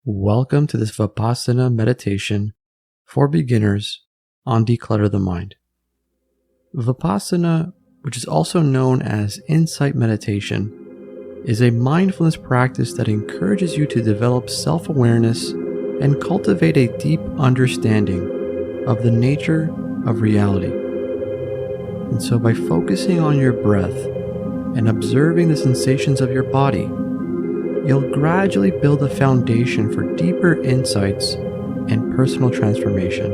Welcome to this Vipassana meditation for beginners on Declutter the Mind. Vipassana, which is also known as insight meditation, is a mindfulness practice that encourages you to develop self-awareness and cultivate a deep understanding of the nature of reality. And so by focusing on your breath and observing the sensations of your body, you'll gradually build a foundation for deeper insights and personal transformation.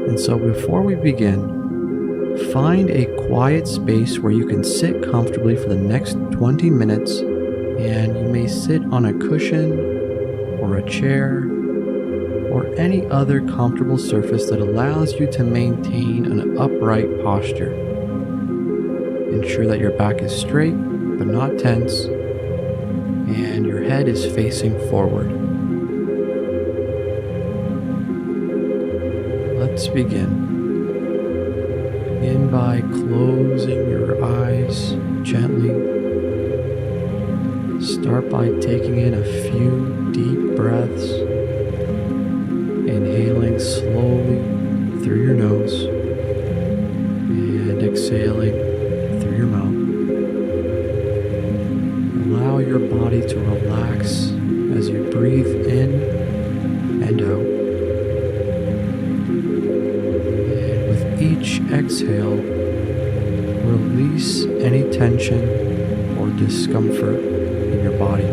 And so before we begin, find a quiet space where you can sit comfortably for the next 20 minutes, and you may sit on a cushion or a chair or any other comfortable surface that allows you to maintain an upright posture. Ensure that your back is straight but not tense, and your head is facing forward. Let's begin. Begin by closing your eyes gently. Start by taking in a few deep breaths, inhaling slowly through your nose and exhaling through your mouth. Allow your body to relax as you breathe in and out. And with each exhale, release any tension or discomfort in your body,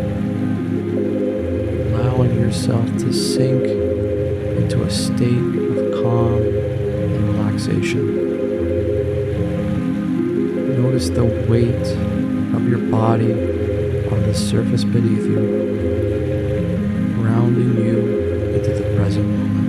allowing yourself to sink into a state of calm and relaxation. Notice the weight of your body on the surface beneath you, grounding you into the present moment.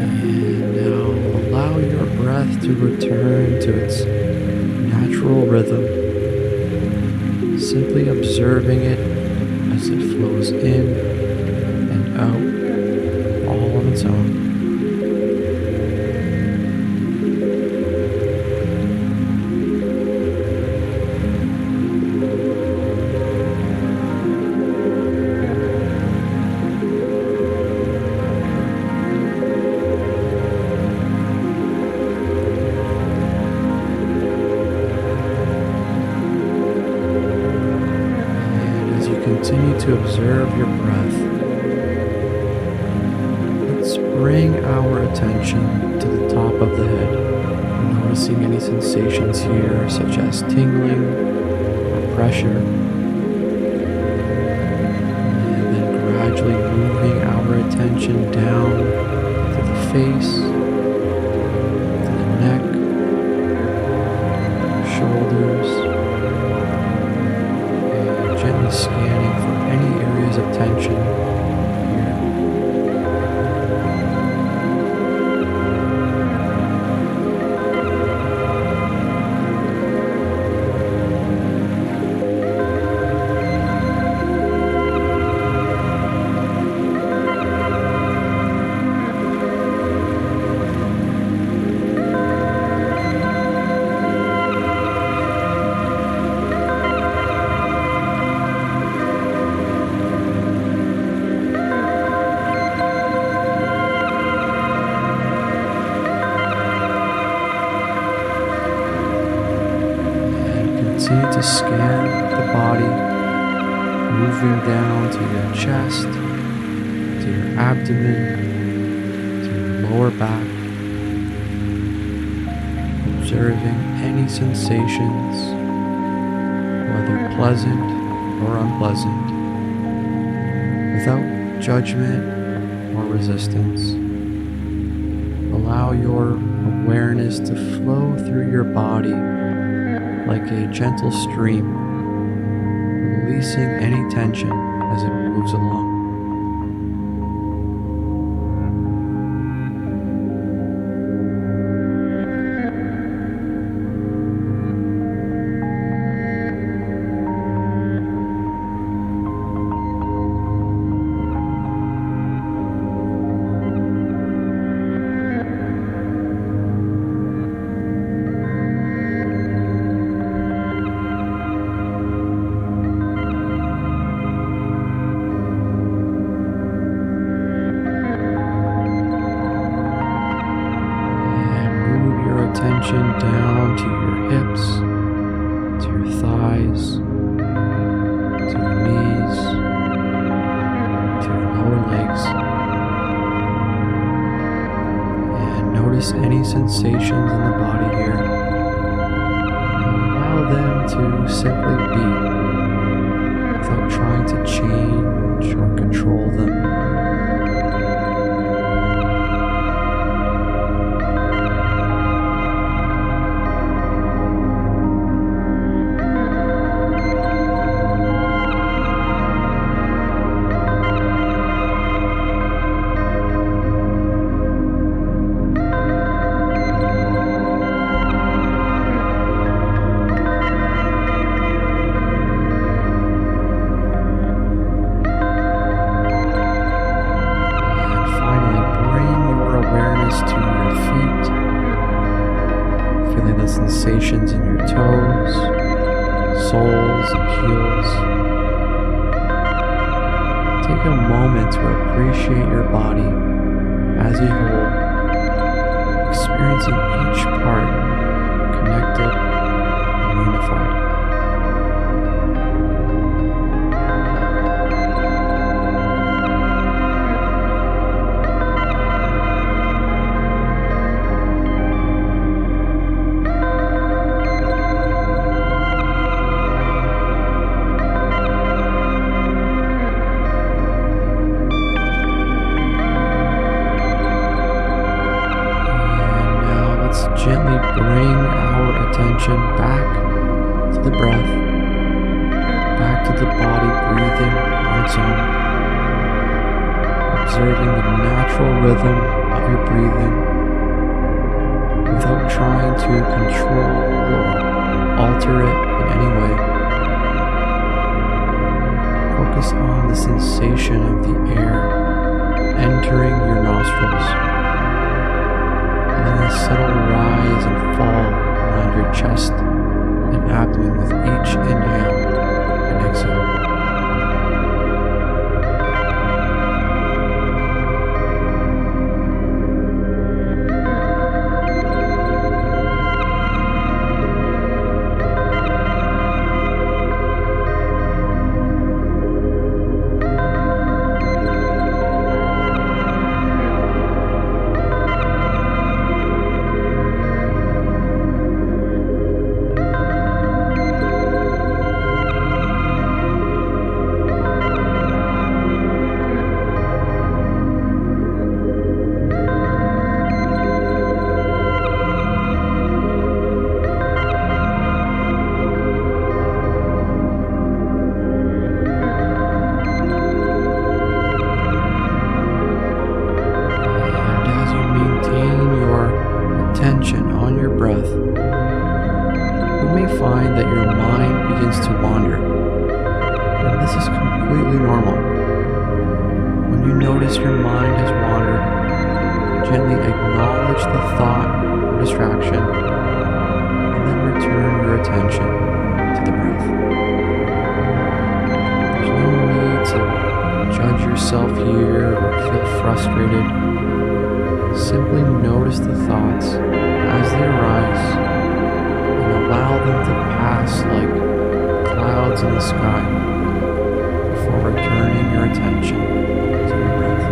And now allow your breath to return to its natural rhythm, simply observing it as it flows in and out, all on its own. Continue to observe your breath. Let's bring our attention to the top of the head, noticing any sensations here, such as tingling or pressure, and then gradually moving our attention down to the face, to the neck, shoulders, gently scanning for any areas of tension here. Continue to scan the body, moving down to your chest, to your abdomen, to your lower back, observing any sensations, whether pleasant or unpleasant, without judgment or resistance. Allow your awareness to flow through your body like a gentle stream, releasing any tension as it moves along. attention down to your hips, to your thighs, to your knees, to your lower legs. And notice any sensations in the body here. And allow them to simply be without trying to change or control them. Sensations in your toes, soles, and heels. Take a moment to appreciate your body as a whole, experiencing each part connected and unified. Gently bring our attention back to the breath, back to the body breathing on its own, observing the natural rhythm of your breathing without trying to control or alter it in any way. Focus on the sensation of the air entering your nostrils. And then a subtle rise and fall around your chest and abdomen with each inhale and exhale. Attention on your breath, you may find that your mind begins to wander, and this is completely normal. When you notice your mind has wandered, gently acknowledge the thought or distraction, and then return your attention to the breath. There's no need to judge yourself here or feel frustrated. Simply notice the thoughts as they arise and allow them to pass like clouds in the sky before returning your attention to your breath.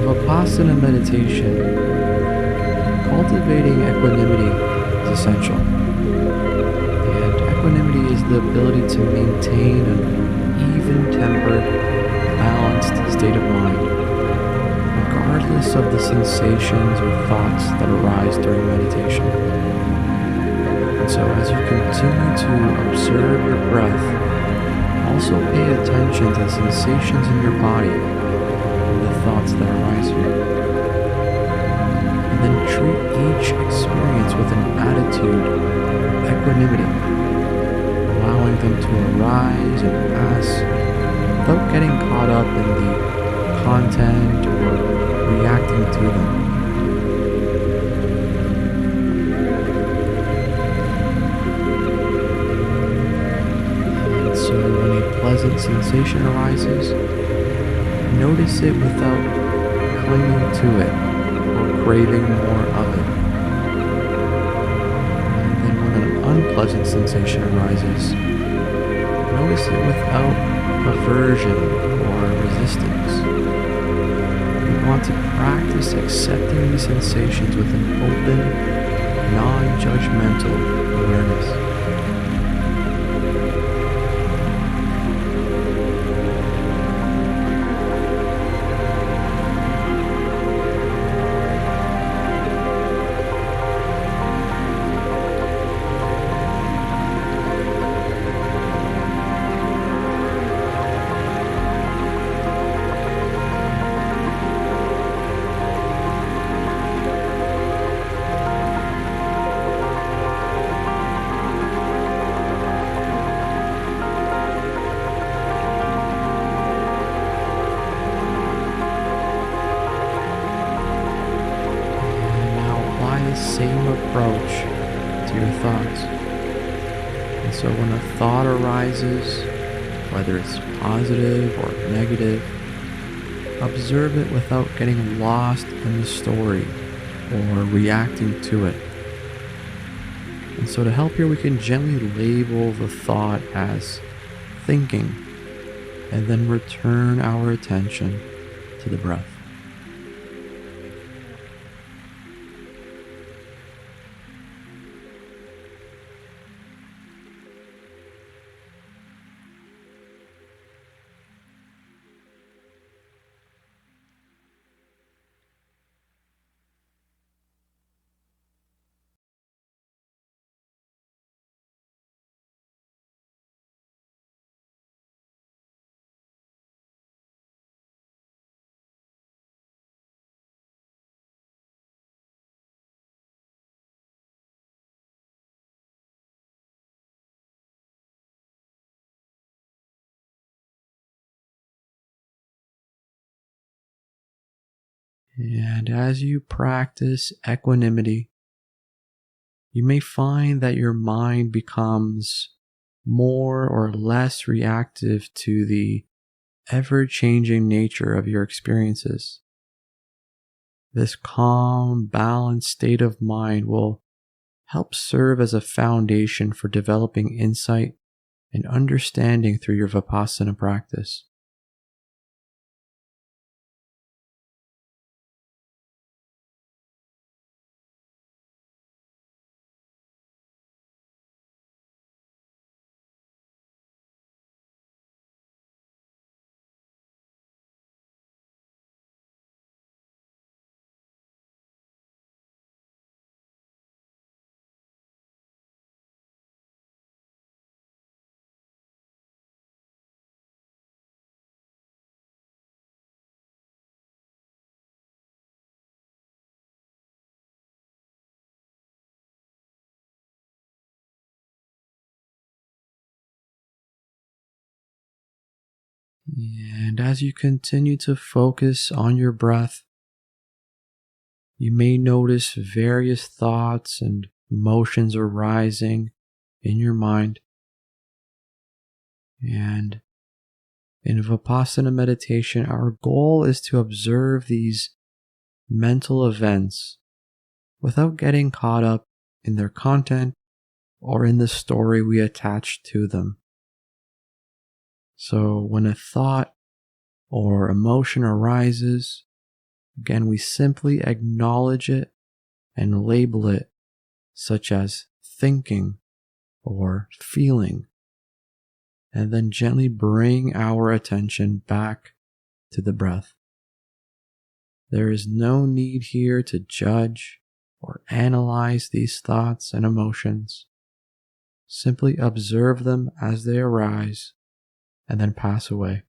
Vipassana meditation, cultivating equanimity is essential. And equanimity is the ability to maintain an even tempered, balanced state of mind, regardless of the sensations or thoughts that arise during meditation. And so, as you continue to observe your breath, also pay attention to the sensations in your body and the thoughts that arise here. And then treat each experience with an attitude of equanimity, allowing them to arise and pass without getting caught up in the content or reacting to them. So when a pleasant sensation arises, notice it without clinging to it or craving more of it. And then when an unpleasant sensation arises, notice it without aversion or resistance. We want to practice accepting these sensations with an open, non-judgmental awareness. Same approach to your thoughts. And so when a thought arises, whether it's positive or negative, observe it without getting lost in the story or reacting to it. And so to help here, we can gently label the thought as thinking and then return our attention to the breath. And as you practice equanimity, you may find that your mind becomes more or less reactive to the ever-changing nature of your experiences. This calm, balanced state of mind will help serve as a foundation for developing insight and understanding through your Vipassana practice. And as you continue to focus on your breath, you may notice various thoughts and emotions arising in your mind. And in Vipassana meditation, our goal is to observe these mental events without getting caught up in their content or in the story we attach to them. So when a thought or emotion arises, again, we simply acknowledge it and label it, such as thinking or feeling. and then gently bring our attention back to the breath. There is no need here to judge or analyze these thoughts and emotions. Simply observe them as they arise and then pass away.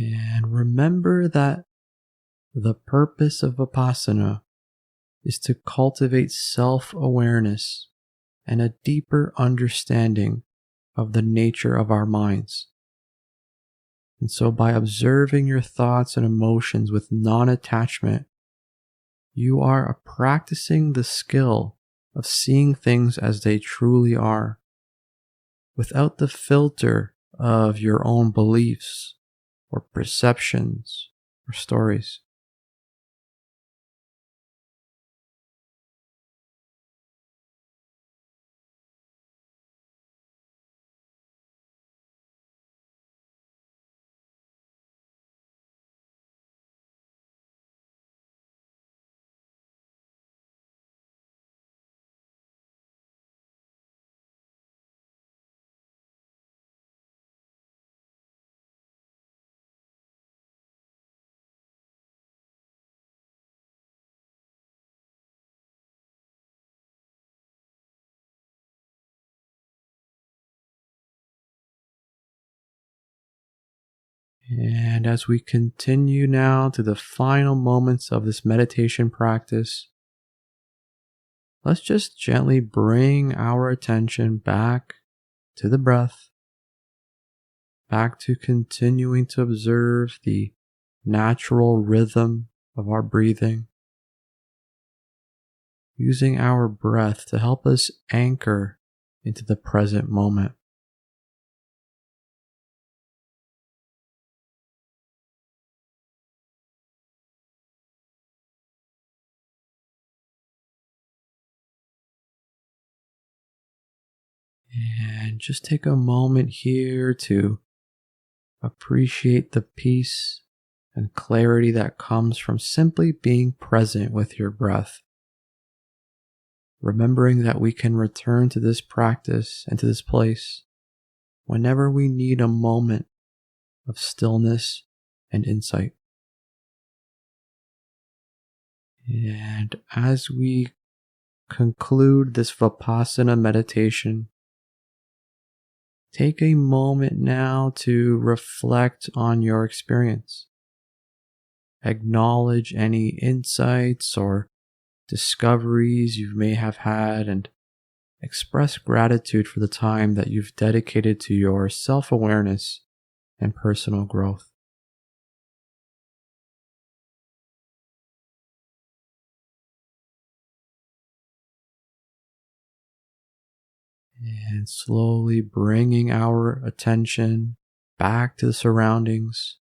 And remember that the purpose of Vipassana is to cultivate self-awareness and a deeper understanding of the nature of our minds. And so by observing your thoughts and emotions with non-attachment, you are practicing the skill of seeing things as they truly are, without the filter of your own beliefs or perceptions or stories. And as we continue now to the final moments of this meditation practice, let's just gently bring our attention back to the breath, back to continuing to observe the natural rhythm of our breathing, using our breath to help us anchor into the present moment. And just take a moment here to appreciate the peace and clarity that comes from simply being present with your breath. Remembering that we can return to this practice and to this place whenever we need a moment of stillness and insight. And as we conclude this Vipassana meditation, take a moment now to reflect on your experience. Acknowledge any insights or discoveries you may have had, and express gratitude for the time that you've dedicated to your self-awareness and personal growth. And slowly bringing our attention back to the surroundings,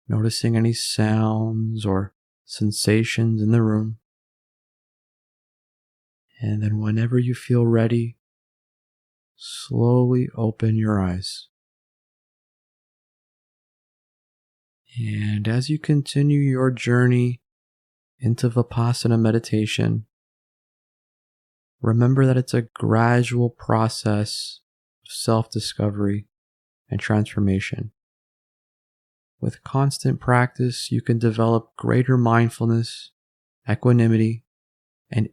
noticing any sounds or sensations in the room. And then whenever you feel ready, slowly open your eyes. And as you continue your journey into Vipassana meditation, remember that it's a gradual process of self-discovery and transformation. With constant practice, you can develop greater mindfulness, equanimity,